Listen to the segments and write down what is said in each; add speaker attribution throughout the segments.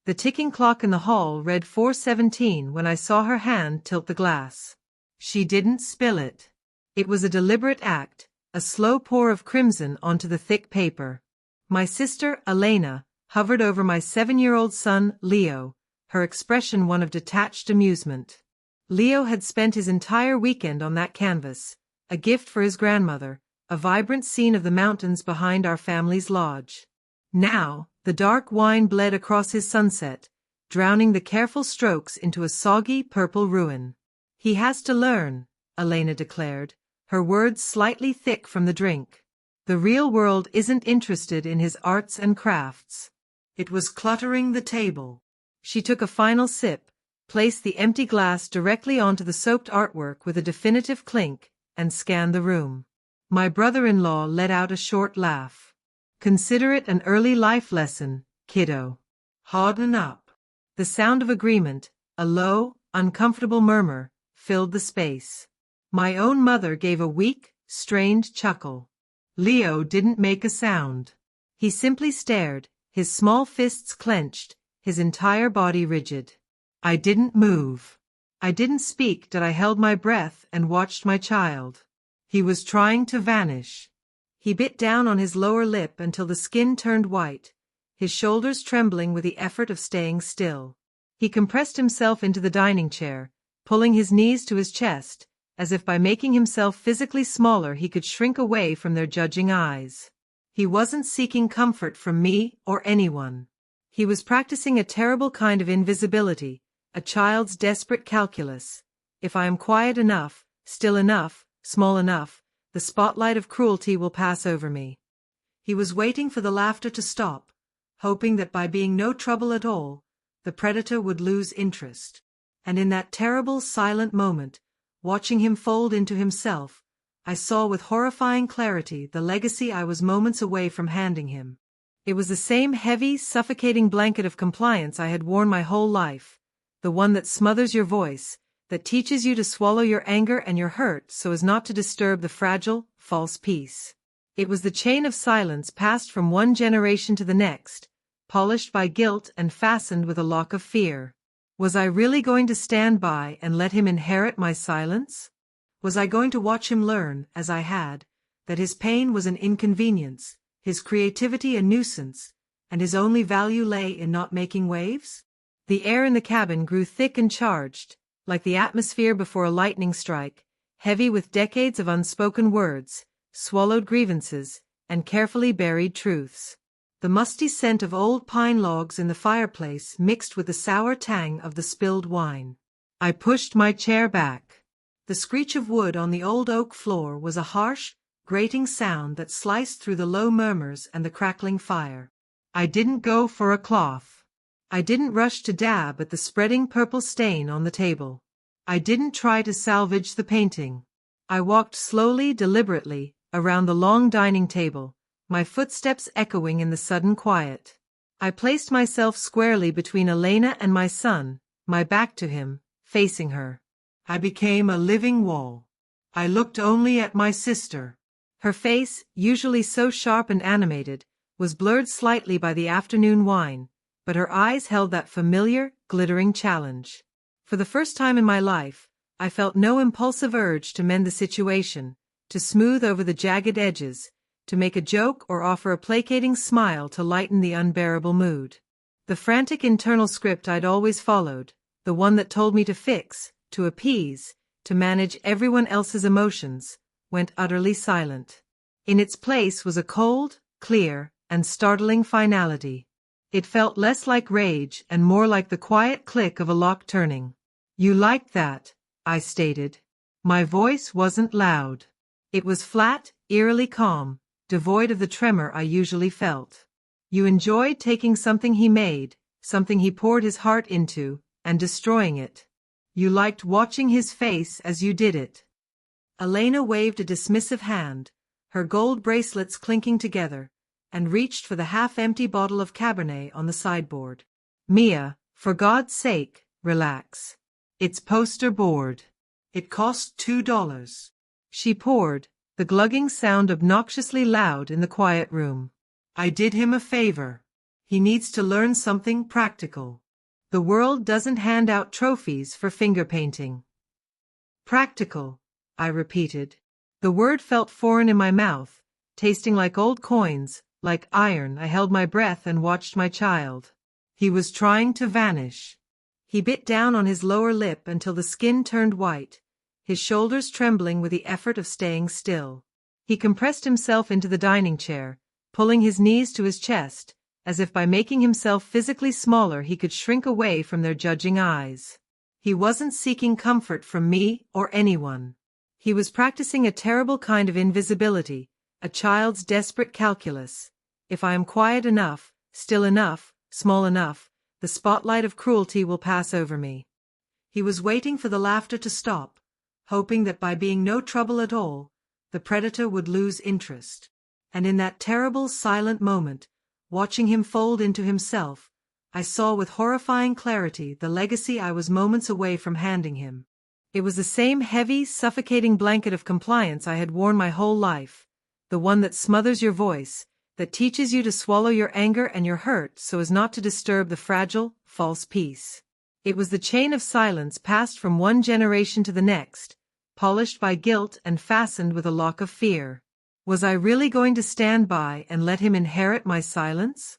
Speaker 1: The ticking clock in the hall read 4:17 when I saw her hand tilt the glass. She didn't spill it. It was a deliberate act, a slow pour of crimson onto the thick paper. My sister, Elena, hovered over my 7-year-old son, Leo, her expression one of detached amusement. Leo had spent his entire weekend on that canvas, a gift for his grandmother, a vibrant scene of the mountains behind our family's lodge. Now, the dark wine bled across his sunset, drowning the careful strokes into a soggy purple ruin. He has to learn, Elena declared, her words slightly thick from the drink. The real world isn't interested in his arts and crafts. It was cluttering the table. She took a final sip, placed the empty glass directly onto the soaked artwork with a definitive clink, and scanned the room. My brother-in-law let out a short laugh. Consider it an early life lesson, kiddo. Harden up. The sound of agreement, a low, uncomfortable murmur, filled the space. My own mother gave a weak, strained chuckle. Leo didn't make a sound. He simply stared, his small fists clenched, his entire body rigid. I didn't move. I didn't speak, but I held my breath and watched my child. He was trying to vanish. He bit down on his lower lip until the skin turned white, his shoulders trembling with the effort of staying still. He compressed himself into the dining chair, pulling his knees to his chest, as if by making himself physically smaller he could shrink away from their judging eyes. He wasn't seeking comfort from me or anyone. He was practicing a terrible kind of invisibility, a child's desperate calculus. If I am quiet enough, still enough, small enough, the spotlight of cruelty will pass over me. He was waiting for the laughter to stop, hoping that by being no trouble at all, the predator would lose interest. And in that terrible silent moment, watching him fold into himself, I saw with horrifying clarity the legacy I was moments away from handing him. It was the same heavy, suffocating blanket of compliance I had worn my whole life, the one that smothers your voice, that teaches you to swallow your anger and your hurt so as not to disturb the fragile, false peace. It was the chain of silence passed from one generation to the next, polished by guilt and fastened with a lock of fear. Was I really going to stand by and let him inherit my silence? Was I going to watch him learn, as I had, that his pain was an inconvenience, his creativity a nuisance, and his only value lay in not making waves? The air in the cabin grew thick and charged, like the atmosphere before a lightning strike, heavy with decades of unspoken words, swallowed grievances, and carefully buried truths. The musty scent of old pine logs in the fireplace mixed with the sour tang of the spilled wine. I pushed my chair back. The screech of wood on the old oak floor was a harsh, grating sound that sliced through the low murmurs and the crackling fire. I didn't go for a cloth. I didn't rush to dab at the spreading purple stain on the table. I didn't try to salvage the painting. I walked slowly, deliberately, around the long dining table, my footsteps echoing in the sudden quiet. I placed myself squarely between Elena and my son, my back to him, facing her. I became a living wall. I looked only at my sister. Her face, usually so sharp and animated, was blurred slightly by the afternoon wine, but her eyes held that familiar, glittering challenge. For the first time in my life, I felt no impulsive urge to mend the situation, to smooth over the jagged edges, to make a joke or offer a placating smile to lighten the unbearable mood. The frantic internal script I'd always followed, the one that told me to fix, to appease, to manage everyone else's emotions, went utterly silent. In its place was a cold, clear, and startling finality. It felt less like rage and more like the quiet click of a lock turning. "You liked that," I stated. My voice wasn't loud. It was flat, eerily calm, devoid of the tremor I usually felt. "You enjoyed taking something he made, something he poured his heart into, and destroying it. You liked watching his face as you did it." Elena waved a dismissive hand, her gold bracelets clinking together, and reached for the half-empty bottle of Cabernet on the sideboard. "Mia, for God's sake, relax. It's poster board. It cost $2. She poured, the glugging sound obnoxiously loud in the quiet room. "I did him a favor. He needs to learn something practical. The world doesn't hand out trophies for finger painting. Practical, I repeated. The word felt foreign in my mouth, tasting like old coins, like iron. I held my breath and watched my child. He was trying to vanish. He bit down on his lower lip until the skin turned white, his shoulders trembling with the effort of staying still. He compressed himself into the dining chair, pulling his knees to his chest, as if by making himself physically smaller he could shrink away from their judging eyes. He wasn't seeking comfort from me or anyone. He was practicing a terrible kind of invisibility, a child's desperate calculus. If I am quiet enough, still enough, small enough, the spotlight of cruelty will pass over me. He was waiting for the laughter to stop, hoping that by being no trouble at all, the predator would lose interest. And in that terrible silent moment, watching him fold into himself, I saw with horrifying clarity the legacy I was moments away from handing him. It was the same heavy, suffocating blanket of compliance I had worn my whole life, the one that smothers your voice, that teaches you to swallow your anger and your hurt so as not to disturb the fragile, false peace. It was the chain of silence passed from one generation to the next, polished by guilt and fastened with a lock of fear. Was I really going to stand by and let him inherit my silence?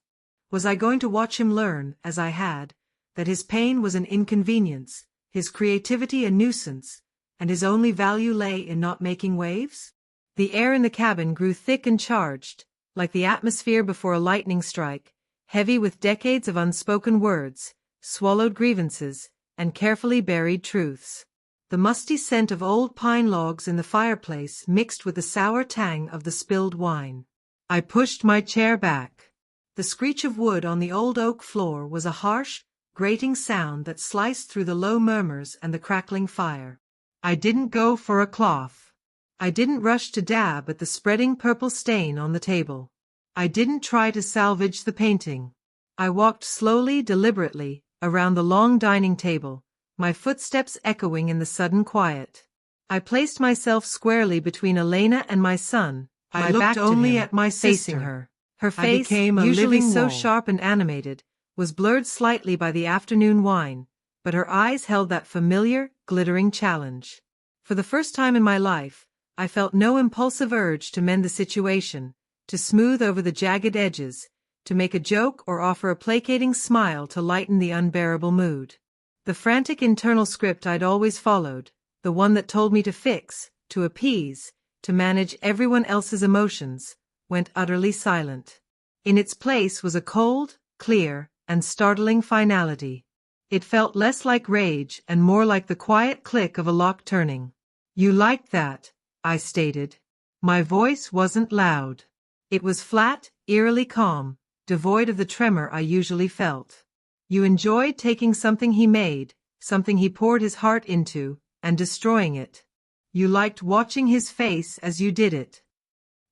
Speaker 1: Was I going to watch him learn, as I had, that his pain was an inconvenience, his creativity a nuisance, and his only value lay in not making waves? The air in the cabin grew thick and charged, like the atmosphere before a lightning strike, heavy with decades of unspoken words, swallowed grievances, and carefully buried truths. The musty scent of old pine logs in the fireplace mixed with the sour tang of the spilled wine. I pushed my chair back. The screech of wood on the old oak floor was a harsh, grating sound that sliced through the low murmurs and the crackling fire. I didn't go for a cloth. I didn't rush to dab at the spreading purple stain on the table. I didn't try to salvage the painting. I walked slowly, deliberately, around the long dining table, my footsteps echoing in the sudden quiet. I placed myself squarely between Elena and my son. I looked only at my sister, facing her. Her face, usually so sharp and animated, was blurred slightly by the afternoon wine, but her eyes held that familiar, glittering challenge. For the first time in my life, I felt no impulsive urge to mend the situation, to smooth over the jagged edges, to make a joke or offer a placating smile to lighten the unbearable mood. The frantic internal script I'd always followed, the one that told me to fix, to appease, to manage everyone else's emotions, went utterly silent. In its place was a cold, clear, and startling finality. It felt less like rage and more like the quiet click of a lock turning. "You liked that," I stated. My voice wasn't loud. It was flat, eerily calm, devoid of the tremor I usually felt. "You enjoyed taking something he made, something he poured his heart into, and destroying it. You liked watching his face as you did it."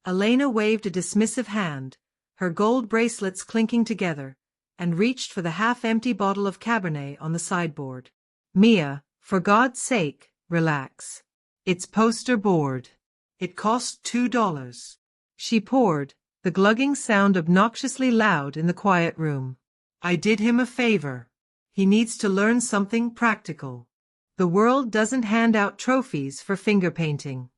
Speaker 1: Elena waved a dismissive hand, her gold bracelets clinking together, and reached for the half-empty bottle of Cabernet on the sideboard. "Mia, for God's sake, relax. It's poster board. It cost $2. She poured, the glugging sound obnoxiously loud in the quiet room. "I did him a favor. He needs to learn something practical. The world doesn't hand out trophies for finger painting."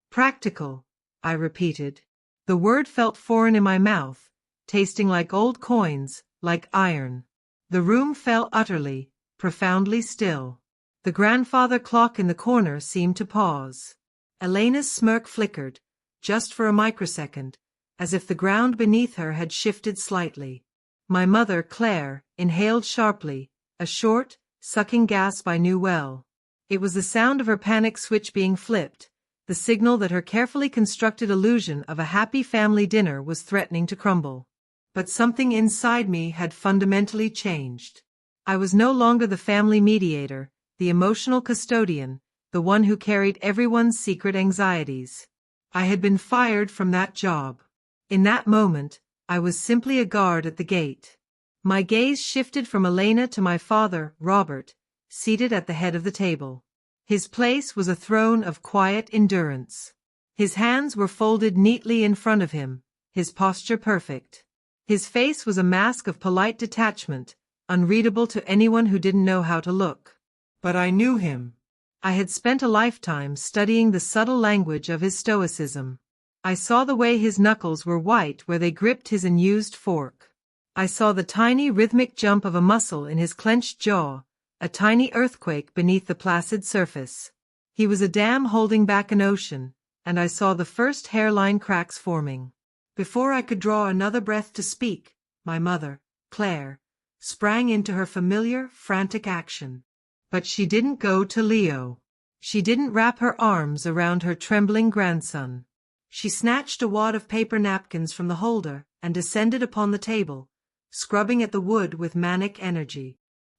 Speaker 1: "Practical," I repeated. The word felt foreign in my mouth, tasting like old coins, like iron. The room fell utterly, profoundly still. The grandfather clock in the corner seemed to pause. Elena's smirk flickered, just for a microsecond, as if the ground beneath her had shifted slightly. My mother, Claire, inhaled sharply, a short, sucking gasp I knew well. It was the sound of her panic switch being flipped, the signal that her carefully constructed illusion of a happy family dinner was threatening to crumble. But something inside me had fundamentally changed. I was no longer the family mediator, the emotional custodian, the one who carried everyone's secret anxieties. I had been fired from that job. In that moment, I was simply a guard at the gate. My gaze shifted from Elena to my father, Robert, seated at the head of the table. His place was a throne of quiet endurance. His hands were folded neatly in front of him, his posture perfect. His face was a mask of polite detachment, unreadable to anyone who didn't know how to look. But I knew him. I had spent a lifetime studying the subtle language of his stoicism. I saw the way his knuckles were white where they gripped his unused fork. I saw the tiny rhythmic jump of a muscle in his clenched jaw, a tiny earthquake beneath the placid surface. He was a dam holding back an ocean, and I saw the first hairline cracks forming. Before I could draw another breath to speak, my mother, Claire, sprang into her familiar, frantic action. But she didn't go to Leo. She didn't wrap her arms around her trembling grandson. She snatched a wad of paper napkins from the holder and descended upon the table, scrubbing at the wood with manic energy.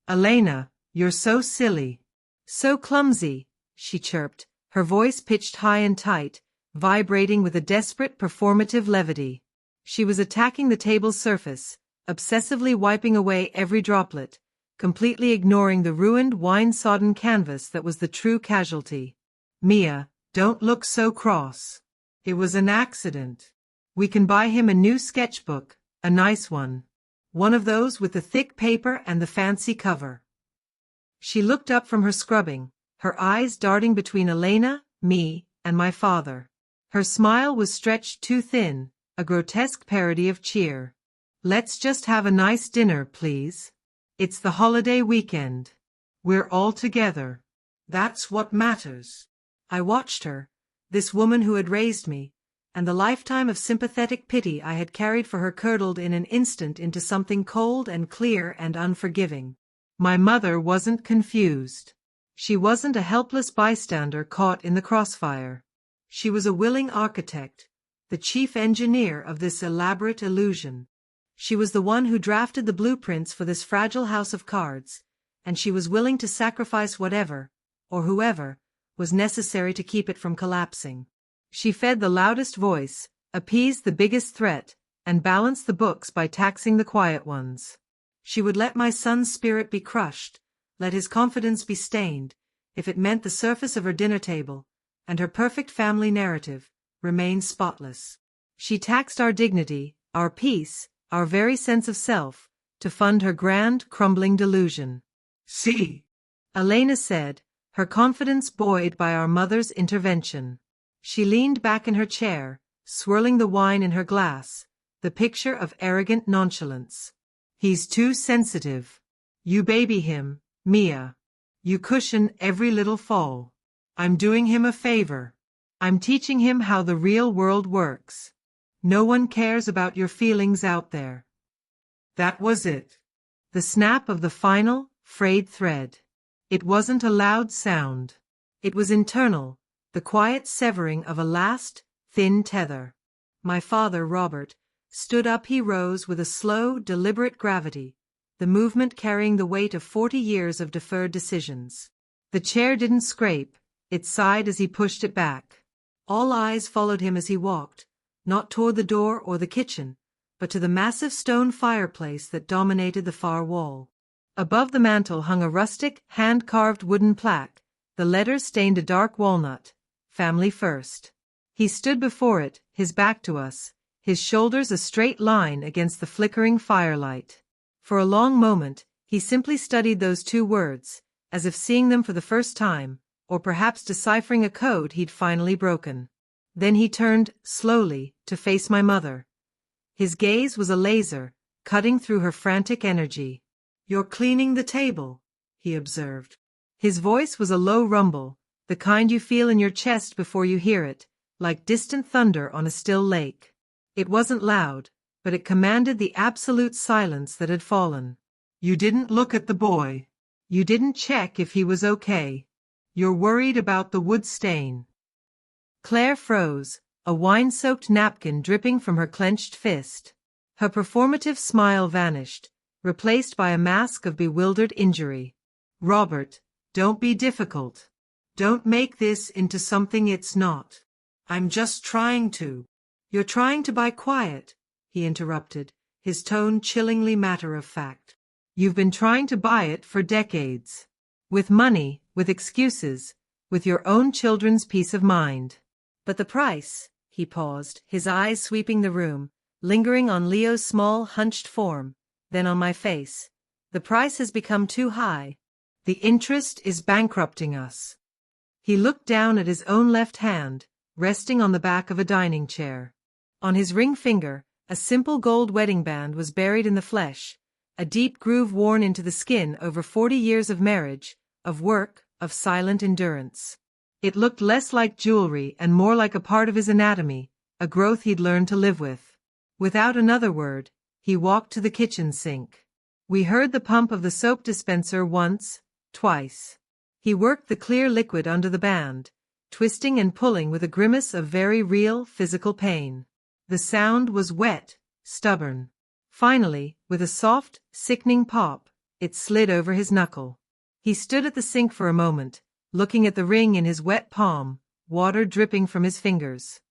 Speaker 1: "Elena, you're so silly. So clumsy," she chirped, her voice pitched high and tight, vibrating with a desperate performative levity. She was attacking the table's surface, obsessively wiping away every droplet, completely ignoring the ruined wine-sodden canvas that was the true casualty. "Mia, don't look so cross. It was an accident. We can buy him a new sketchbook, a nice one. One of those with the thick paper and the fancy cover." She looked up from her scrubbing, her eyes darting between Elena, me, and my father. Her smile was stretched too thin, a grotesque parody of cheer. "Let's just have a nice dinner, please. It's the holiday weekend. We're all together. That's what matters." I watched her, this woman who had raised me, and the lifetime of sympathetic pity I had carried for her curdled in an instant into something cold and clear and unforgiving. My mother wasn't confused. She wasn't a helpless bystander caught in the crossfire. She was a willing architect, the chief engineer of this elaborate illusion. She was the one who drafted the blueprints for this fragile house of cards, and she was willing to sacrifice whatever, or whoever, was necessary to keep it from collapsing. She fed the loudest voice, appeased the biggest threat, and balanced the books by taxing the quiet ones. She would let my son's spirit be crushed, let his confidence be stained, if it meant the surface of her dinner table, and her perfect family narrative, remained spotless. She taxed our dignity, our peace, our very sense of self, to fund her grand, crumbling delusion. "See," Elena said, her confidence buoyed by our mother's intervention. She leaned back in her chair, swirling the wine in her glass, the picture of arrogant nonchalance. "He's too sensitive. You baby him, Mia. You cushion every little fall. I'm doing him a favor. I'm teaching him how the real world works. No one cares about your feelings out there." That was it. The snap of the final, frayed thread. It wasn't a loud sound. It was internal, the quiet severing of a last, thin tether. My father, Robert, stood up. He rose with a slow, deliberate gravity, the movement carrying the weight of 40 years of deferred decisions. The chair didn't scrape, it sighed as he pushed it back. All eyes followed him as he walked, not toward the door or the kitchen, but to the massive stone fireplace that dominated the far wall. Above the mantel hung a rustic, hand-carved wooden plaque, the letters stained a dark walnut, "Family First." He stood before it, his back to us, his shoulders a straight line against the flickering firelight. For a long moment, he simply studied those two words, as if seeing them for the first time, or perhaps deciphering a code he'd finally broken. Then he turned, slowly, to face my mother. His gaze was a laser, cutting through her frantic energy. "You're cleaning the table," he observed. His voice was a low rumble, the kind you feel in your chest before you hear it, like distant thunder on a still lake. It wasn't loud, but it commanded the absolute silence that had fallen. "You didn't look at the boy. You didn't check if he was okay. You're worried about the wood stain." Claire froze, a wine-soaked napkin dripping from her clenched fist. Her performative smile vanished, replaced by a mask of bewildered injury. "Robert, don't be difficult. Don't make this into something it's not. I'm just trying to." "You're trying to buy quiet," he interrupted, his tone chillingly matter-of-fact. "You've been trying to buy it for decades. With money, with excuses, with your own children's peace of mind. But the price," he paused, his eyes sweeping the room, lingering on Leo's small, hunched form, then on my face. The price has become too high. The interest is bankrupting us. He looked down at his own left hand, resting on the back of a dining chair. On his ring finger, a simple gold wedding band was buried in the flesh, a deep groove worn into the skin over 40 years of marriage, of work, of silent endurance. It looked less like jewelry and more like a part of his anatomy, a growth he'd learned to live with. Without another word, he walked to the kitchen sink. We heard the pump of the soap dispenser once, twice. He worked the clear liquid under the band, twisting and pulling with a grimace of very real physical pain. The sound was wet, stubborn. Finally, with a soft, sickening pop, it slid over his knuckle. He stood at the sink for a moment, looking at the ring in his wet palm, water dripping from his fingers.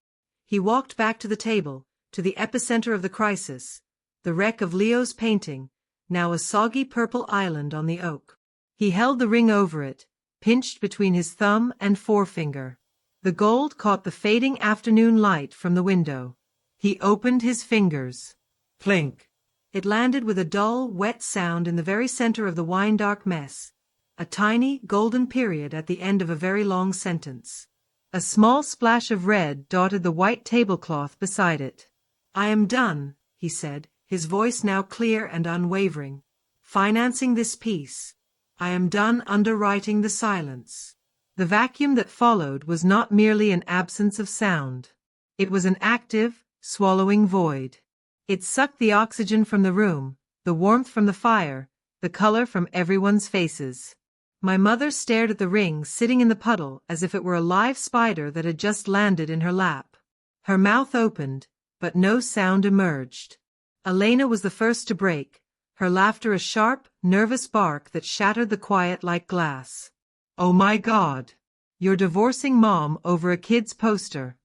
Speaker 1: He walked back to the table, to the epicenter of the crisis, the wreck of Leo's painting, now a soggy purple island on the oak. He held the ring over it, pinched between his thumb and forefinger. The gold caught the fading afternoon light from the window. He opened his fingers. Plink. It landed with a dull, wet sound in the very center of the wine-dark mess, a tiny, golden period at the end of a very long sentence. A small splash of red dotted the white tablecloth beside it. "I am done," he said, his voice now clear and unwavering. "Financing this piece. I am done underwriting the silence." The vacuum that followed was not merely an absence of sound. It was an active, swallowing void. It sucked the oxygen from the room, the warmth from the fire, the color from everyone's faces. My mother stared at the ring sitting in the puddle as if it were a live spider that had just landed in her lap. Her mouth opened, but no sound emerged. Elena was the first to break, her laughter a sharp, nervous bark that shattered the quiet like glass. "Oh my God! You're divorcing Mom over a kid's poster."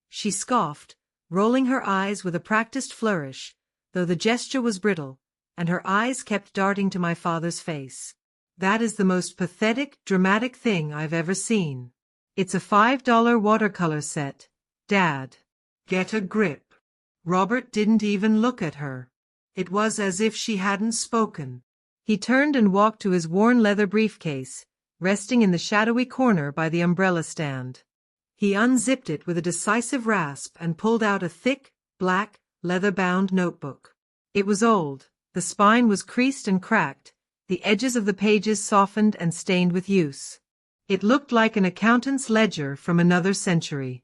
Speaker 1: She scoffed, rolling her eyes with a practiced flourish, though the gesture was brittle, and her eyes kept darting to my father's face. "That is the most pathetic, dramatic thing I've ever seen. It's a $5 watercolor set, Dad. Get a grip." Robert didn't even look at her. It was as if she hadn't spoken. He turned and walked to his worn leather briefcase, resting in the shadowy corner by the umbrella stand. He unzipped it with a decisive rasp and pulled out a thick, black, leather-bound notebook. It was old, the spine was creased and cracked, the edges of the pages softened and stained with use. It looked like an accountant's ledger from another century.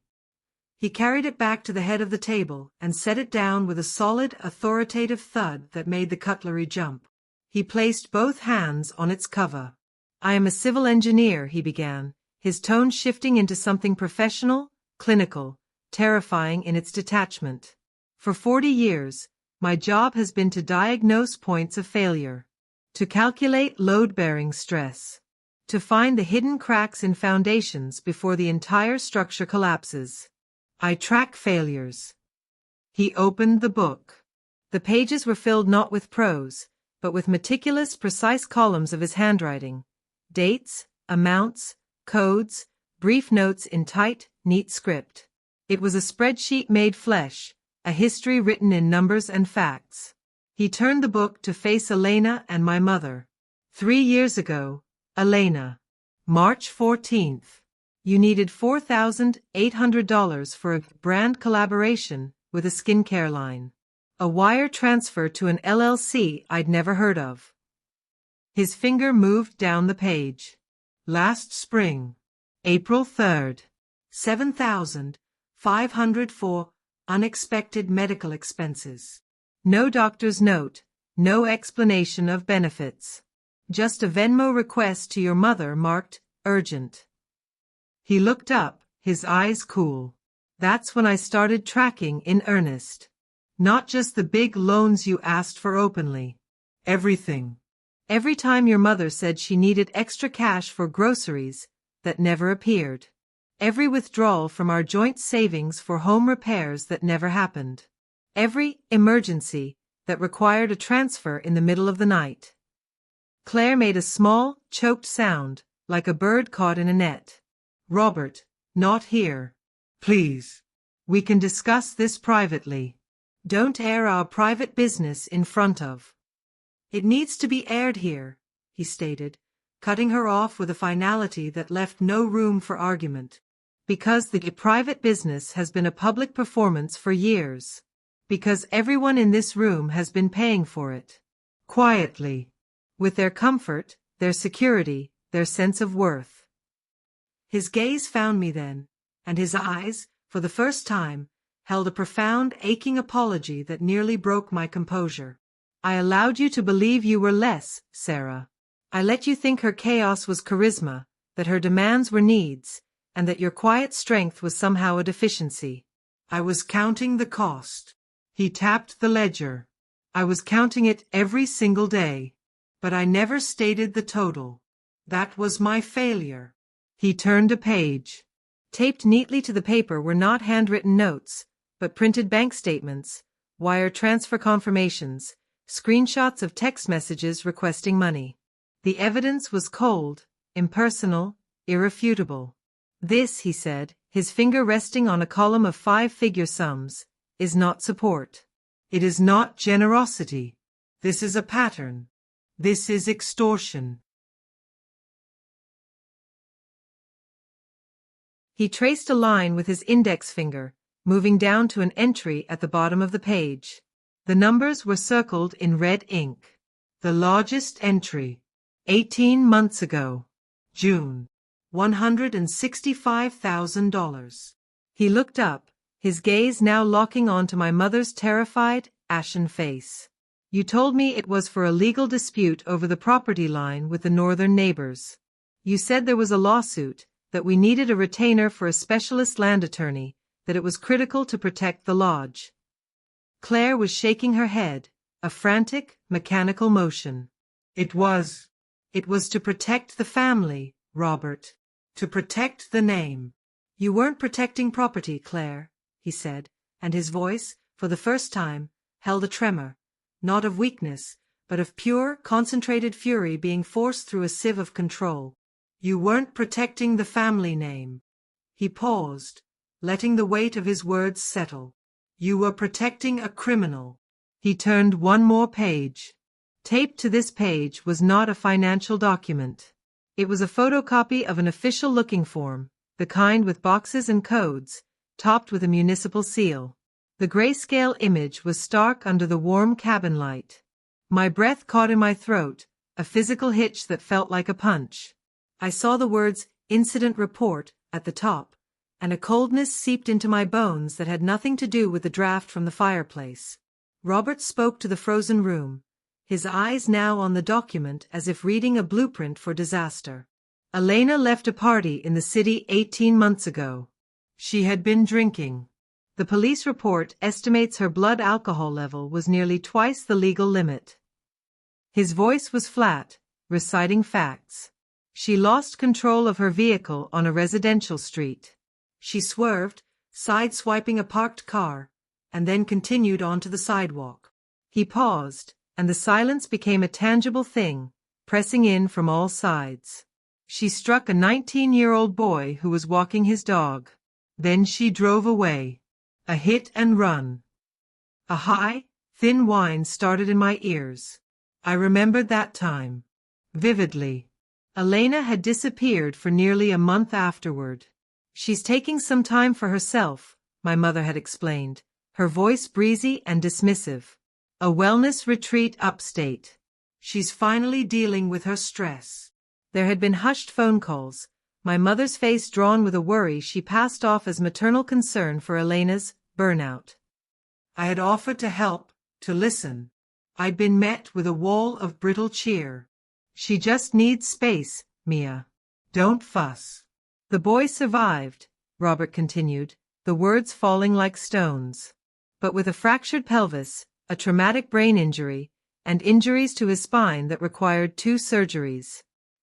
Speaker 1: He carried it back to the head of the table and set it down with a solid, authoritative thud that made the cutlery jump. He placed both hands on its cover. "I am a civil engineer," he began, his tone shifting into something professional, clinical, terrifying in its detachment. "For 40 years, my job has been to diagnose points of failure, to calculate load-bearing stress, to find the hidden cracks in foundations before the entire structure collapses. I track failures." He opened the book. The pages were filled not with prose, but with meticulous, precise columns of his handwriting. Dates, amounts, codes, brief notes in tight, neat script. It was a spreadsheet made flesh, a history written in numbers and facts. He turned the book to face Elena and my mother. 3 years ago, Elena. March 14th. You needed $4,800 for a brand collaboration with a skincare line. A wire transfer to an LLC I'd never heard of. His finger moved down the page. Last spring, April 3rd, $7,500 for unexpected medical expenses. No doctor's note, no explanation of benefits. Just a Venmo request to your mother marked urgent. He looked up, his eyes cool. That's when I started tracking in earnest. Not just the big loans you asked for openly. Everything. Every time your mother said she needed extra cash for groceries, that never appeared. Every withdrawal from our joint savings for home repairs that never happened. Every emergency that required a transfer in the middle of the night. Claire made a small, choked sound, like a bird caught in a net. "Robert, not here. Please. We can discuss this privately." Don't air our private business in front of. It needs to be aired here, he stated, cutting her off with a finality that left no room for argument. Because the private business has been a public performance for years. Because everyone in this room has been paying for it. Quietly. With their comfort, their security, their sense of worth. His gaze found me then, and his eyes, for the first time, held a profound, aching apology that nearly broke my composure. I allowed you to believe you were less, Sarah. I let you think her chaos was charisma, that her demands were needs, and that your quiet strength was somehow a deficiency. I was counting the cost. He tapped the ledger. I was counting it every single day. But I never stated the total. That was my failure. He turned a page. Taped neatly to the paper were not handwritten notes, but printed bank statements, wire transfer confirmations, screenshots of text messages requesting money. The evidence was cold, impersonal, irrefutable. This, he said, his finger resting on a column of 5-figure sums, is not support. It is not generosity. This is a pattern. This is extortion. He traced a line with his index finger, moving down to an entry at the bottom of the page. The numbers were circled in red ink. The largest entry. 18 months ago. June. $165,000. He looked up, his gaze now locking onto my mother's terrified, ashen face. You told me it was for a legal dispute over the property line with the northern neighbors. You said there was a lawsuit, that we needed a retainer for a specialist land attorney, that it was critical to protect the lodge. Claire was shaking her head, a frantic, mechanical motion. It was to protect the family, Robert. To protect the name. You weren't protecting property, Claire, he said, and his voice, for the first time, held a tremor, not of weakness, but of pure, concentrated fury being forced through a sieve of control. You weren't protecting the family name. He paused, letting the weight of his words settle. You were protecting a criminal. He turned one more page. Taped to this page was not a financial document. It was a photocopy of an official-looking form, the kind with boxes and codes, topped with a municipal seal. The grayscale image was stark under the warm cabin light. My breath caught in my throat, a physical hitch that felt like a punch. I saw the words, "Incident Report," at the top, and a coldness seeped into my bones that had nothing to do with the draft from the fireplace. Robert spoke to the frozen room, his eyes now on the document as if reading a blueprint for disaster. Elena left a party in the city 18 months ago. She had been drinking. The police report estimates her blood alcohol level was nearly twice the legal limit. His voice was flat, reciting facts. She lost control of her vehicle on a residential street. She swerved, sideswiping a parked car, and then continued onto the sidewalk. He paused, and the silence became a tangible thing, pressing in from all sides. She struck a 19-year-old boy who was walking his dog. Then she drove away. A hit and run. A high, thin whine started in my ears. I remembered that time. Vividly. Elena had disappeared for nearly a month afterward. She's taking some time for herself, my mother had explained, her voice breezy and dismissive. A wellness retreat upstate. She's finally dealing with her stress. There had been hushed phone calls, my mother's face drawn with a worry she passed off as maternal concern for Elena's burnout. I had offered to help, to listen. I'd been met with a wall of brittle cheer. She just needs space, Mia. Don't fuss. The boy survived, Robert continued, the words falling like stones. But with a fractured pelvis, a traumatic brain injury, and injuries to his spine that required 2 surgeries.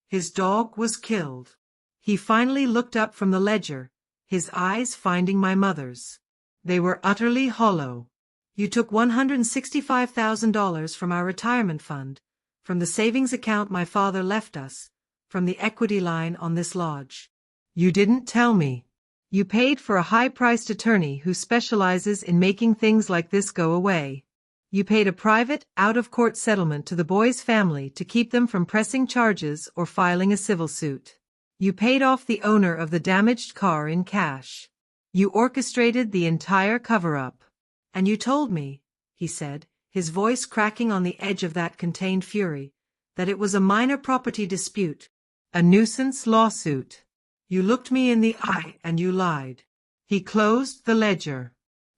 Speaker 1: His dog was killed. He finally looked up from the ledger, his eyes finding my mother's. They were utterly hollow. You took $165,000 from our retirement fund, from the savings account my father left us, from the equity line on this lodge. You didn't tell me. You paid for a high-priced attorney who specializes in making things like this go away. You paid a private, out-of-court settlement to the boy's family to keep them from pressing charges or filing a civil suit. You paid off the owner of the damaged car in cash. You orchestrated the entire cover-up. And you told me, he said, his voice cracking on the edge of that contained fury, that it was a minor property dispute, a nuisance lawsuit. You looked me in the eye and you lied. He closed the ledger.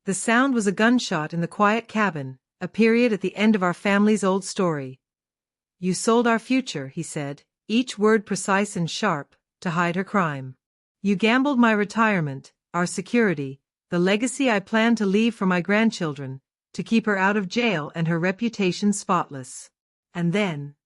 Speaker 1: The sound was a gunshot in the quiet cabin, a period at the end of our family's old story. You sold our future, he said, each word precise and sharp, to hide her crime. You gambled my retirement, our security, the legacy I planned to leave for my grandchildren, to keep her out of jail and her reputation spotless. And then,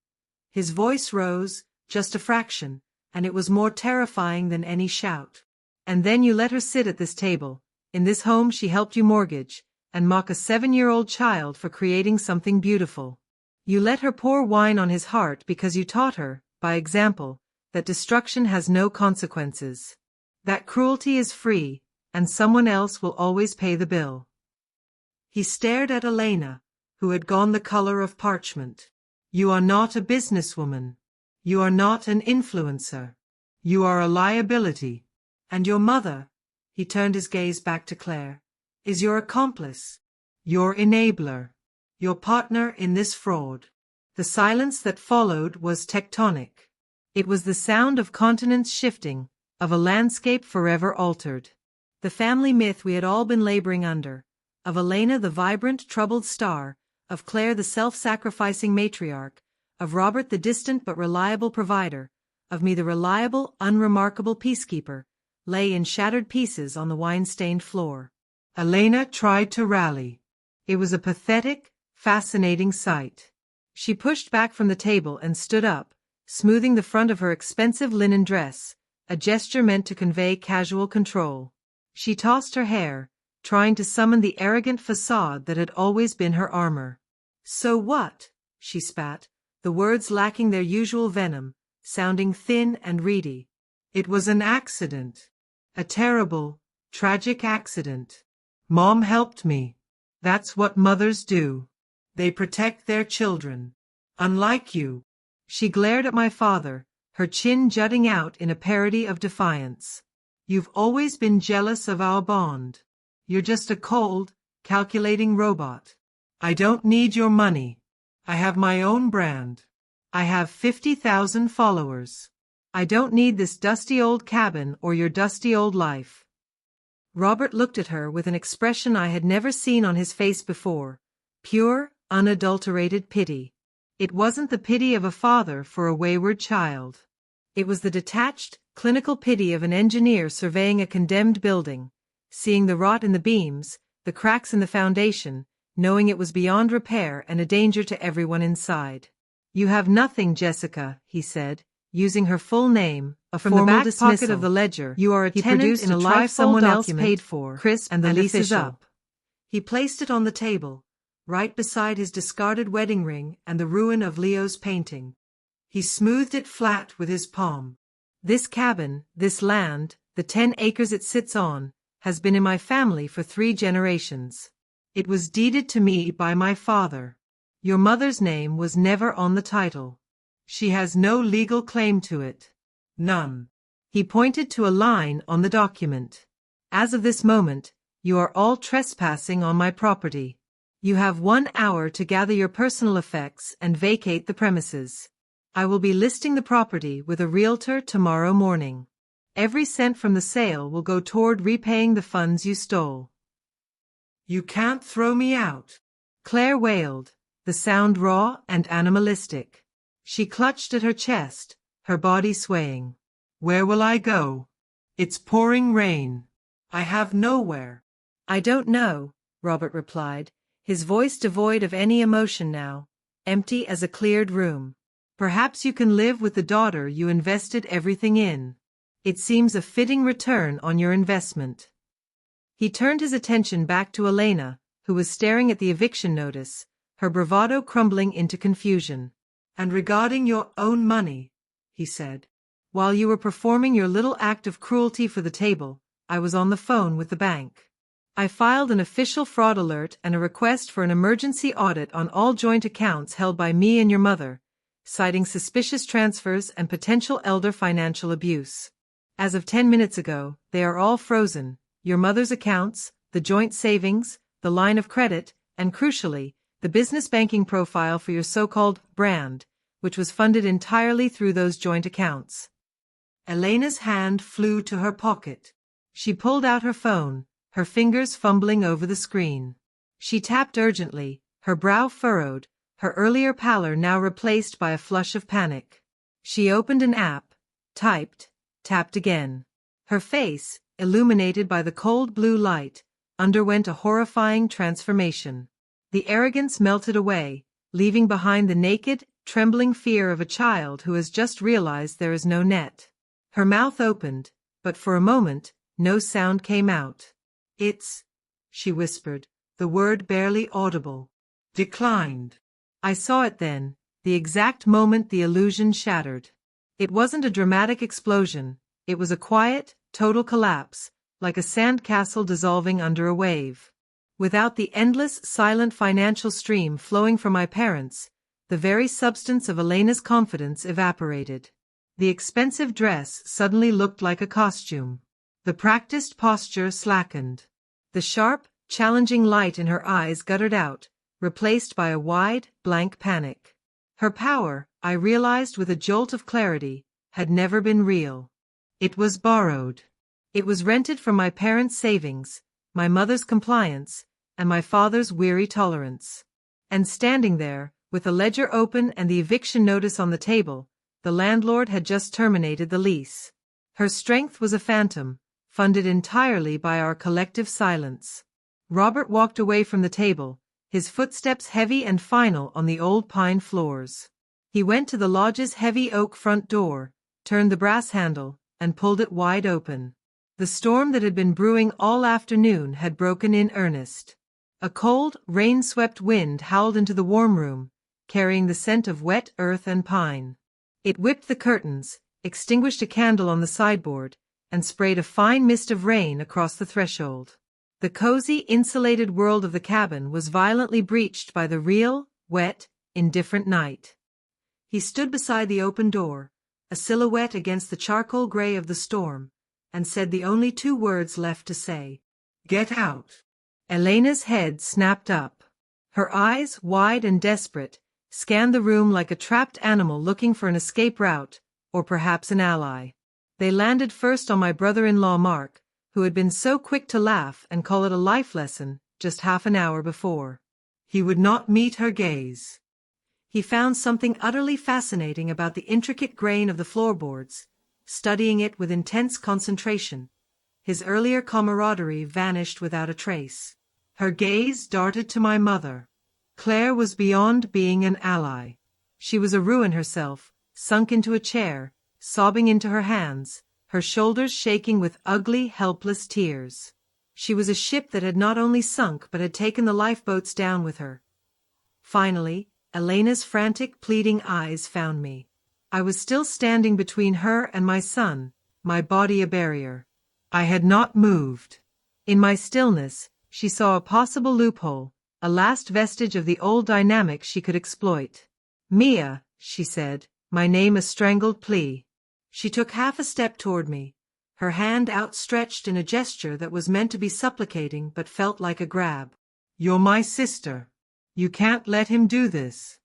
Speaker 1: his voice rose, just a fraction, and it was more terrifying than any shout. And then you let her sit at this table, in this home she helped you mortgage, and mock a 7-year-old child for creating something beautiful. You let her pour wine on his heart because you taught her, by example, that destruction has no consequences. That cruelty is free, and someone else will always pay the bill. He stared at Elena, who had gone the color of parchment. You are not a businesswoman. You are not an influencer. You are a liability. And your mother, he turned his gaze back to Claire, is your accomplice, your enabler, your partner in this fraud. The silence that followed was tectonic. It was the sound of continents shifting, of a landscape forever altered. The family myth we had all been laboring under, of Elena the vibrant, troubled star, of Claire the self-sacrificing matriarch, of Robert the distant but reliable provider, of me the reliable, unremarkable peacekeeper, lay in shattered pieces on the wine-stained floor. Elena tried to rally. It was a pathetic, fascinating sight. She pushed back from the table and stood up, smoothing the front of her expensive linen dress, a gesture meant to convey casual control. She tossed her hair, trying to summon the arrogant facade that had always been her armor. So what? She spat, the words lacking their usual venom, sounding thin and reedy. It was an accident. A terrible, tragic accident. Mom helped me. That's what mothers do. They protect their children. Unlike you. She glared at my father, her chin jutting out in a parody of defiance. You've always been jealous of our bond. You're just a cold, calculating robot. I don't need your money. I have my own brand. I have 50,000 followers. I don't need this dusty old cabin or your dusty old life. Robert looked at her with an expression I had never seen on his face before, pure, unadulterated pity. It wasn't the pity of a father for a wayward child. It was the detached, clinical pity of an engineer surveying a condemned building, seeing the rot in the beams, the cracks in the foundation, knowing it was beyond repair and a danger to everyone inside. You have nothing, Jessica, he said, using her full name, a from the back dismissal. Pocket of the ledger. You are a tenant in a life someone else paid for, crisp and the lease is up. He placed it on the table, right beside his discarded wedding ring and the ruin of Leo's painting. He smoothed it flat with his palm. This cabin, this land, the 10 acres it sits on, has been in my family for 3 generations. It was deeded to me by my father. Your mother's name was never on the title. She has no legal claim to it. None. He pointed to a line on the document. As of this moment, you are all trespassing on my property. You have 1 hour to gather your personal effects and vacate the premises. I will be listing the property with a realtor tomorrow morning. Every cent from the sale will go toward repaying the funds you stole. You can't throw me out, Claire wailed, the sound raw and animalistic. She clutched at her chest, her body swaying. Where will I go? It's pouring rain. I have nowhere. I don't know, Robert replied, his voice devoid of any emotion now, empty as a cleared room. Perhaps you can live with the daughter you invested everything in. It seems a fitting return on your investment. He turned his attention back to Elena, who was staring at the eviction notice, her bravado crumbling into confusion. And regarding your own money, he said, while you were performing your little act of cruelty for the table, I was on the phone with the bank. I filed an official fraud alert and a request for an emergency audit on all joint accounts held by me and your mother, citing suspicious transfers and potential elder financial abuse. As of 10 minutes ago, they are all frozen, your mother's accounts, the joint savings, the line of credit, and crucially, the business banking profile for your so-called brand, which was funded entirely through those joint accounts. Elena's hand flew to her pocket. She pulled out her phone, her fingers fumbling over the screen. She tapped urgently, her brow furrowed, her earlier pallor now replaced by a flush of panic. She opened an app, typed, tapped again. Her face, illuminated by the cold blue light, underwent a horrifying transformation. The arrogance melted away, leaving behind the naked, trembling fear of a child who has just realized there is no net. Her mouth opened, but for a moment, no sound came out. "It's," she whispered, the word barely audible. "Declined." I saw it then, the exact moment the illusion shattered. It wasn't a dramatic explosion, it was a quiet, total collapse, like a sandcastle dissolving under a wave. Without the endless, silent financial stream flowing from my parents, the very substance of Elena's confidence evaporated. The expensive dress suddenly looked like a costume. The practiced posture slackened. The sharp, challenging light in her eyes guttered out, replaced by a wide, blank panic. Her power, I realized with a jolt of clarity, had never been real. It was borrowed. It was rented from my parents' savings, my mother's compliance, and my father's weary tolerance. And standing there, with the ledger open and the eviction notice on the table, the landlord had just terminated the lease. Her strength was a phantom, funded entirely by our collective silence. Robert walked away from the table, his footsteps heavy and final on the old pine floors. He went to the lodge's heavy oak front door, turned the brass handle, and pulled it wide open. The storm that had been brewing all afternoon had broken in earnest. A cold, rain-swept wind howled into the warm room, carrying the scent of wet earth and pine. It whipped the curtains, extinguished a candle on the sideboard, and sprayed a fine mist of rain across the threshold. The cozy, insulated world of the cabin was violently breached by the real, wet, indifferent night. He stood beside the open door, a silhouette against the charcoal gray of the storm, and said the only two words left to say, "Get out." Elena's head snapped up. Her eyes, wide and desperate, scanned the room like a trapped animal looking for an escape route, or perhaps an ally. They landed first on my brother-in-law Mark, who had been so quick to laugh and call it a life lesson just half an hour before. He would not meet her gaze. He found something utterly fascinating about the intricate grain of the floorboards, studying it with intense concentration. His earlier camaraderie vanished without a trace. Her gaze darted to my mother. Claire was beyond being an ally. She was a ruin herself, sunk into a chair, sobbing into her hands, her shoulders shaking with ugly, helpless tears. She was a ship that had not only sunk but had taken the lifeboats down with her. Finally, Elena's frantic, pleading eyes found me. I was still standing between her and my son, my body a barrier. I had not moved. In my stillness, she saw a possible loophole, a last vestige of the old dynamic she could exploit. "Mia," she said, my name a strangled plea. She took half a step toward me, her hand outstretched in a gesture that was meant to be supplicating but felt like a grab. "You're my sister. You can't let him do this.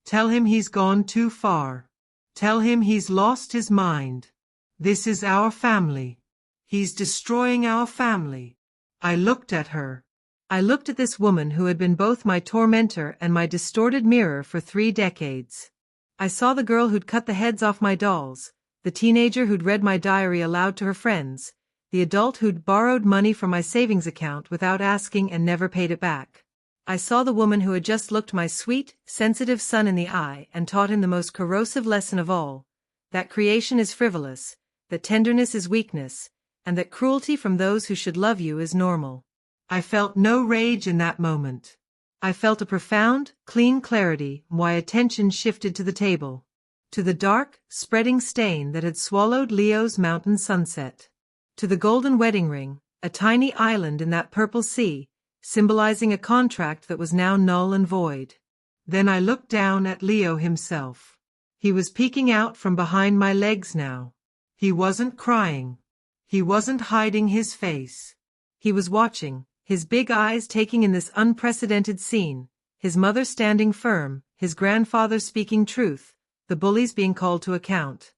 Speaker 1: Tell him he's gone too far. Tell him he's lost his mind. This is our family. He's destroying our family." I looked at her. I looked at this woman who had been both my tormentor and my distorted mirror for 3 decades. I saw the girl who'd cut the heads off my dolls, the teenager who'd read my diary aloud to her friends, the adult who'd borrowed money from my savings account without asking and never paid it back. I saw the woman who had just looked my sweet, sensitive son in the eye and taught him the most corrosive lesson of all, that creation is frivolous, that tenderness is weakness, and that cruelty from those who should love you is normal. I felt no rage in that moment. I felt a profound, clean clarity. My attention shifted to the table, to the dark, spreading stain that had swallowed Leo's mountain sunset. to the golden wedding ring, a tiny island in that purple sea, symbolizing a contract that was now null and void. Then I looked down at Leo himself. He was peeking out from behind my legs now. He wasn't crying. He wasn't hiding his face. He was watching, his big eyes taking in this unprecedented scene, his mother standing firm, his grandfather speaking truth, the bullies being called to account.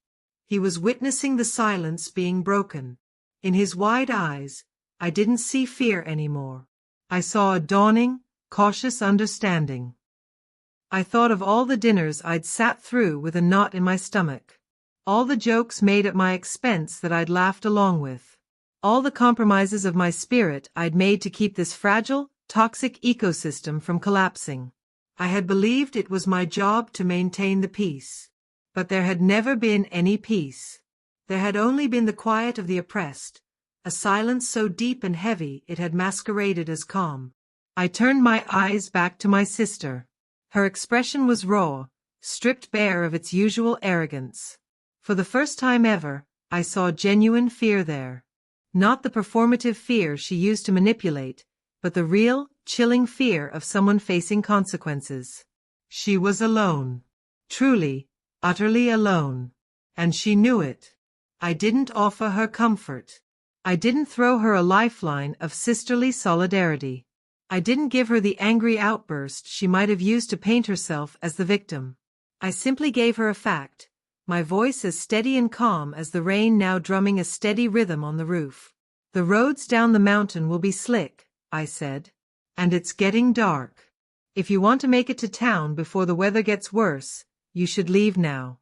Speaker 1: He was witnessing the silence being broken. In his wide eyes, I didn't see fear anymore. I saw a dawning, cautious understanding. I thought of all the dinners I'd sat through with a knot in my stomach. All the jokes made at my expense that I'd laughed along with. All the compromises of my spirit I'd made to keep this fragile, toxic ecosystem from collapsing. I had believed it was my job to maintain the peace. But there had never been any peace. There had only been the quiet of the oppressed, a silence so deep and heavy it had masqueraded as calm. I turned my eyes back to my sister. Her expression was raw, stripped bare of its usual arrogance. For the first time ever, I saw genuine fear there. Not the performative fear she used to manipulate, but the real, chilling fear of someone facing consequences. She was alone. Truly, utterly alone. And she knew it. I didn't offer her comfort. I didn't throw her a lifeline of sisterly solidarity. I didn't give her the angry outburst she might have used to paint herself as the victim. I simply gave her a fact, my voice as steady and calm as the rain now drumming a steady rhythm on the roof. The roads down the mountain will be slick, I said. And it's getting dark. If you want to make it to town before the weather gets worse, you should leave now.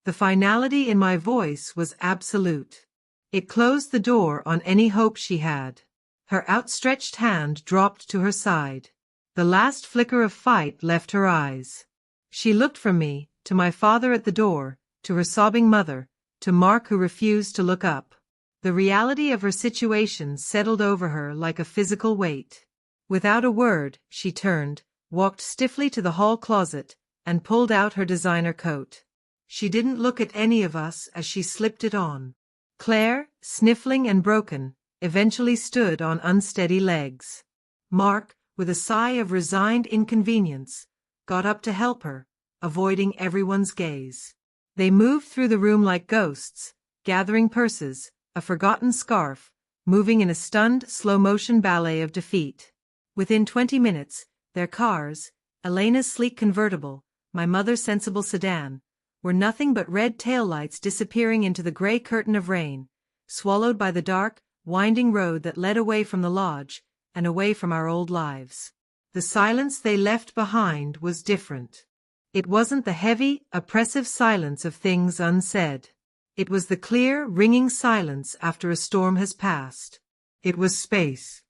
Speaker 1: The finality in my voice was absolute. It closed the door on any hope she had. Her outstretched hand dropped to her side. The last flicker of fight left her eyes. She looked from me, to my father at the door, to her sobbing mother, to Mark who refused to look up. The reality of her situation settled over her like a physical weight. Without a word, she turned, walked stiffly to the hall closet, and pulled out her designer coat. She didn't look at any of us as she slipped it on. Claire, sniffling and broken, eventually stood on unsteady legs. Mark, with a sigh of resigned inconvenience, got up to help her, avoiding everyone's gaze. They moved through the room like ghosts, gathering purses, a forgotten scarf, moving in a stunned, slow-motion ballet of defeat. Within 20 minutes, their cars, Elena's sleek convertible, my mother's sensible sedan, were nothing but red taillights disappearing into the gray curtain of rain, swallowed by the dark, winding road that led away from the lodge, and away from our old lives. The silence they left behind was different. It wasn't the heavy, oppressive silence of things unsaid. It was the clear, ringing silence after a storm has passed. It was space.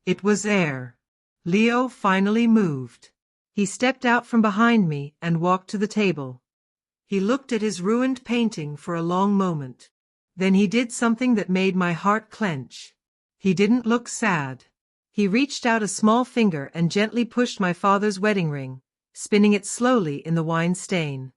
Speaker 1: It was air. Leo finally moved. He stepped out from behind me and walked to the table. He looked at his ruined painting for a long moment. Then he did something that made my heart clench. He didn't look sad. He reached out a small finger and gently pushed my father's wedding ring, spinning it slowly in the wine stain.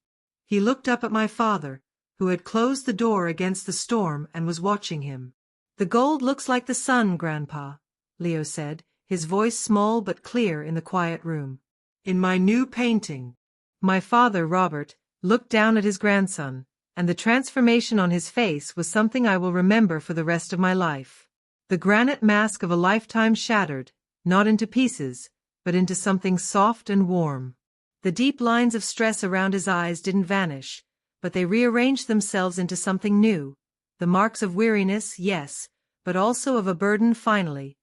Speaker 1: He looked up at my father, who had closed the door against the storm and was watching him. "The gold looks like the sun, Grandpa," Leo said, his voice small but clear in the quiet room. "In my new painting." My father, Robert, looked down at his grandson, and the transformation on his face was something I will remember for the rest of my life. The granite mask of a lifetime shattered, not into pieces, but into something soft and warm. The deep lines of stress around his eyes didn't vanish, but they rearranged themselves into something new. The marks of weariness, yes, but also of a burden finally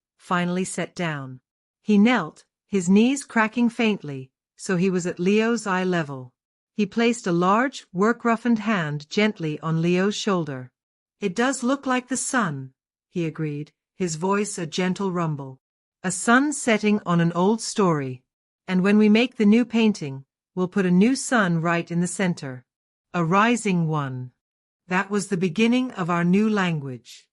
Speaker 1: set down. He knelt, his knees cracking faintly, so he was at Leo's eye level. He placed a large, work-roughened hand gently on Leo's shoulder. "It does look like the sun," he agreed, his voice a gentle rumble. "A sun setting on an old story. And when we make the new painting, we'll put a new sun right in the center. A rising one." That was the beginning of our new language.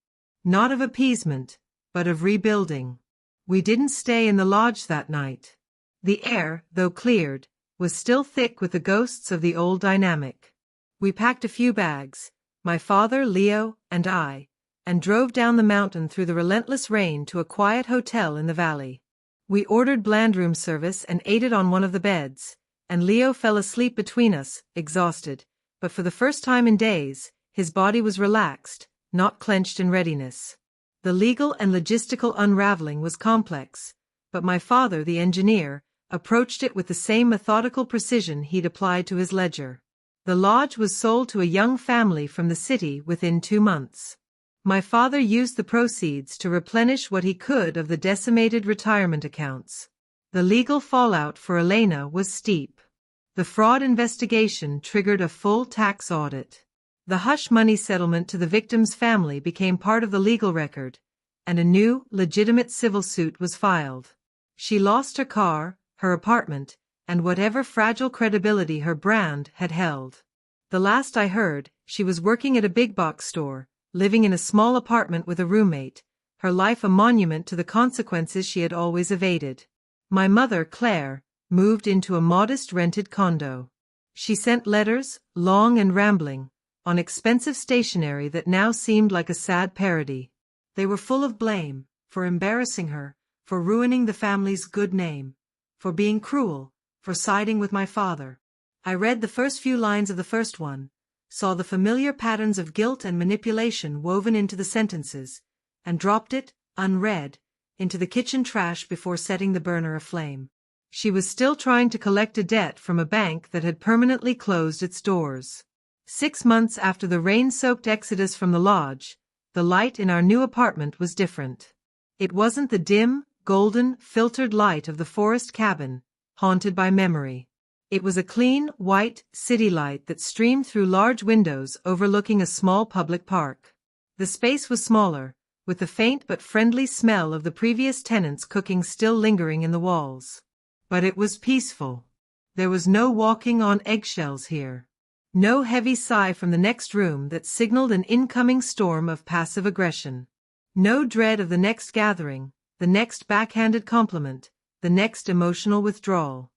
Speaker 1: Not of appeasement, but of rebuilding. We didn't stay in the lodge that night. The air, though cleared, was still thick with the ghosts of the old dynamic. We packed a few bags, my father, Leo, and I, and drove down the mountain through the relentless rain to a quiet hotel in the valley. We ordered bland room service and ate it on one of the beds, and Leo fell asleep between us, exhausted, but for the first time in days, his body was relaxed, not clenched in readiness. The legal and logistical unraveling was complex, but my father, the engineer, approached it with the same methodical precision he'd applied to his ledger. The lodge was sold to a young family from the city within 2 months. My father used the proceeds to replenish what he could of the decimated retirement accounts. The legal fallout for Elena was steep. The fraud investigation triggered a full tax audit. The hush money settlement to the victim's family became part of the legal record, and a new, legitimate civil suit was filed. She lost her car, her apartment, and whatever fragile credibility her brand had held. The last I heard, she was working at a big box store, living in a small apartment with a roommate, her life a monument to the consequences she had always evaded. My mother, Claire, moved into a modest rented condo. She sent letters, long and rambling, on expensive stationery that now seemed like a sad parody. They were full of blame, for embarrassing her, for ruining the family's good name, for being cruel, for siding with my father. I read the first few lines of the first one, saw the familiar patterns of guilt and manipulation woven into the sentences, and dropped it, unread, into the kitchen trash before setting the burner aflame. She was still trying to collect a debt from a bank that had permanently closed its doors. 6 months after the rain-soaked exodus from the lodge, the light in our new apartment was different. It wasn't the dim, golden, filtered light of the forest cabin, haunted by memory. It was a clean, white, city light that streamed through large windows overlooking a small public park. The space was smaller, with the faint but friendly smell of the previous tenants' cooking still lingering in the walls. But it was peaceful. There was no walking on eggshells here. No heavy sigh from the next room that signaled an incoming storm of passive aggression. No dread of the next gathering, the next backhanded compliment, the next emotional withdrawal.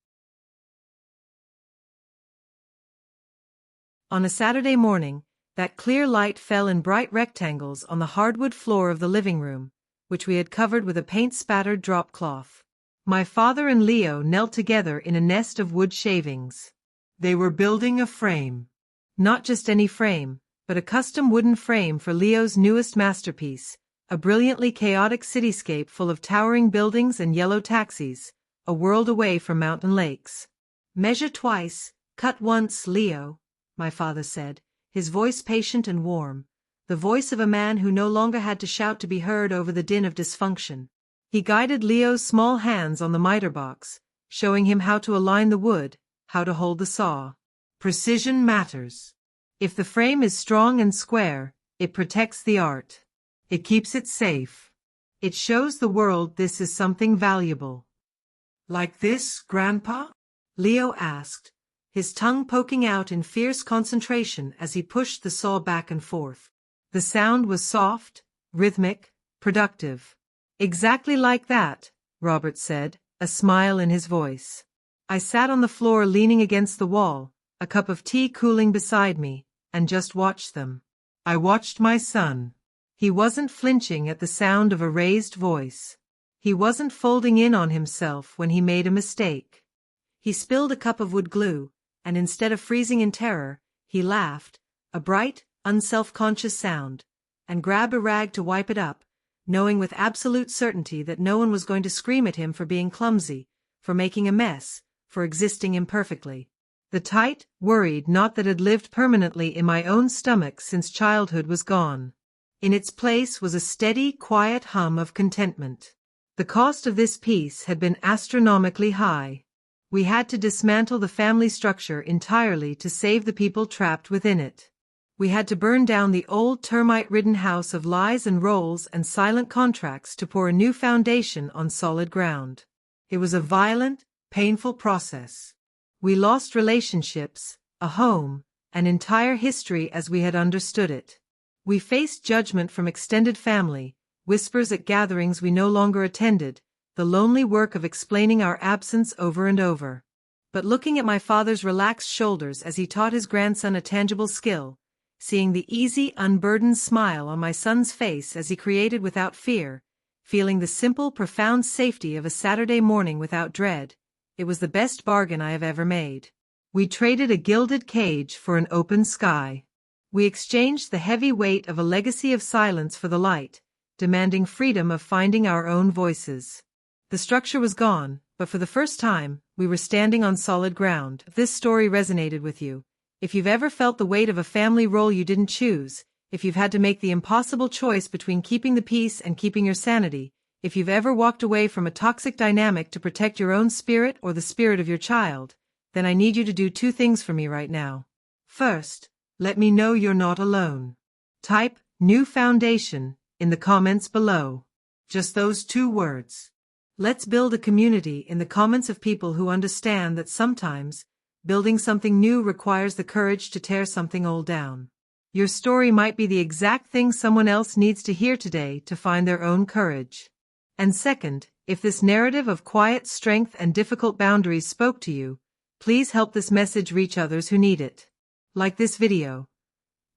Speaker 1: On a Saturday morning, that clear light fell in bright rectangles on the hardwood floor of the living room, which we had covered with a paint-spattered drop cloth. My father and Leo knelt together in a nest of wood shavings. They were building a frame. Not just any frame, but a custom wooden frame for Leo's newest masterpiece, a brilliantly chaotic cityscape full of towering buildings and yellow taxis, a world away from mountain lakes. "Measure twice, cut once, Leo," my father said, his voice patient and warm, the voice of a man who no longer had to shout to be heard over the din of dysfunction. He guided Leo's small hands on the miter box, showing him how to align the wood, how to hold the saw. Precision matters. If the frame is strong and square, it protects the art. It keeps it safe. It shows the world this is something valuable. "Like this, Grandpa?" Leo asked, his tongue poking out in fierce concentration as he pushed the saw back and forth. The sound was soft, rhythmic, productive. "Exactly like that," Robert said, a smile in his voice. I sat on the floor leaning against the wall, a cup of tea cooling beside me, and just watched them. I watched my son. He wasn't flinching at the sound of a raised voice. He wasn't folding in on himself when he made a mistake. He spilled a cup of wood glue, and instead of freezing in terror, he laughed, a bright, unself-conscious sound, and grabbed a rag to wipe it up, knowing with absolute certainty that no one was going to scream at him for being clumsy, for making a mess, for existing imperfectly. The tight, worried knot that had lived permanently in my own stomach since childhood was gone. In its place was a steady, quiet hum of contentment. The cost of this peace had been astronomically high. We had to dismantle the family structure entirely to save the people trapped within it. We had to burn down the old termite-ridden house of lies and roles and silent contracts to pour a new foundation on solid ground. It was a violent, painful process. We lost relationships, a home, an entire history as we had understood it. We faced judgment from extended family, whispers at gatherings we no longer attended, the lonely work of explaining our absence over and over. But looking at my father's relaxed shoulders as he taught his grandson a tangible skill, seeing the easy, unburdened smile on my son's face as he created without fear, feeling the simple, profound safety of a Saturday morning without dread. It was the best bargain I have ever made. We traded a gilded cage for an open sky. We exchanged the heavy weight of a legacy of silence for the light, demanding freedom of finding our own voices. The structure was gone, but for the first time, we were standing on solid ground. If this story resonated with you, if you've ever felt the weight of a family role you didn't choose, if you've had to make the impossible choice between keeping the peace and keeping your sanity, if you've ever walked away from a toxic dynamic to protect your own spirit or the spirit of your child, then I need you to do two things for me right now. First, let me know you're not alone. Type "new foundation" in the comments below. Just those 2 words. Let's build a community in the comments of people who understand that sometimes building something new requires the courage to tear something old down. Your story might be the exact thing someone else needs to hear today to find their own courage. And second, if this narrative of quiet strength and difficult boundaries spoke to you, please help this message reach others who need it. Like this video.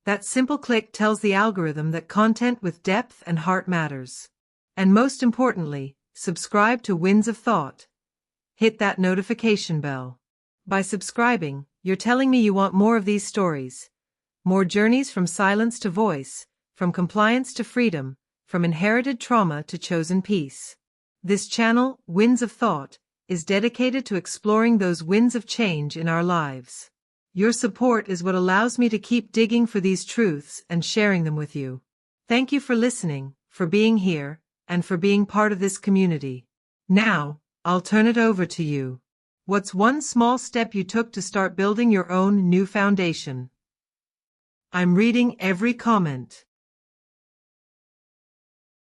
Speaker 1: That simple click tells the algorithm that content with depth and heart matters. And most importantly, subscribe to Winds of Thought. Hit that notification bell. By subscribing, you're telling me you want more of these stories. More journeys from silence to voice, from compliance to freedom, from inherited trauma to chosen peace. This channel, Winds of Thought, is dedicated to exploring those winds of change in our lives. Your support is what allows me to keep digging for these truths and sharing them with you. Thank you for listening, for being here, and for being part of this community. Now, I'll turn it over to you. What's one small step you took to start building your own new foundation? I'm reading every comment.